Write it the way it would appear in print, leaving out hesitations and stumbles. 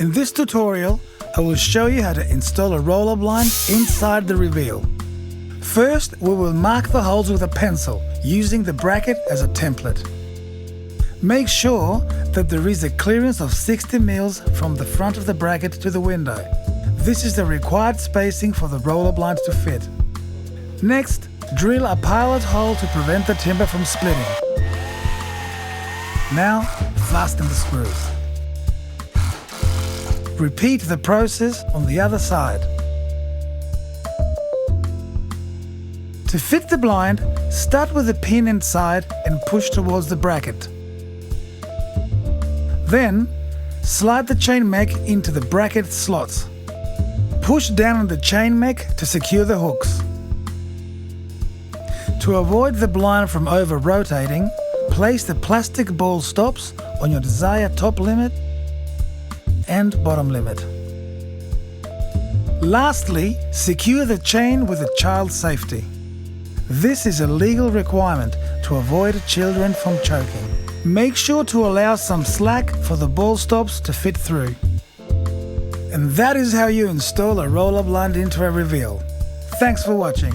In this tutorial, I will show you how to install a roller blind inside the reveal. First, we will mark the holes with a pencil, using the bracket as a template. Make sure that there is a clearance of 60 mils from the front of the bracket to the window. This is the required spacing for the roller blind to fit. Next, drill a pilot hole to prevent the timber from splitting. Now, fasten the screws. Repeat the process on the other side. To fit the blind, start with the pin inside and push towards the bracket. Then, slide the chain mech into the bracket slots. Push down on the chain mech to secure the hooks. To avoid the blind from over-rotating, place the plastic ball stops on your desired top limit and bottom limit. Lastly, secure the chain with a child safety. This is a legal requirement to avoid children from choking. Make sure to allow some slack for the ball stops to fit through. And that is how you install a roller blind into a reveal. Thanks for watching.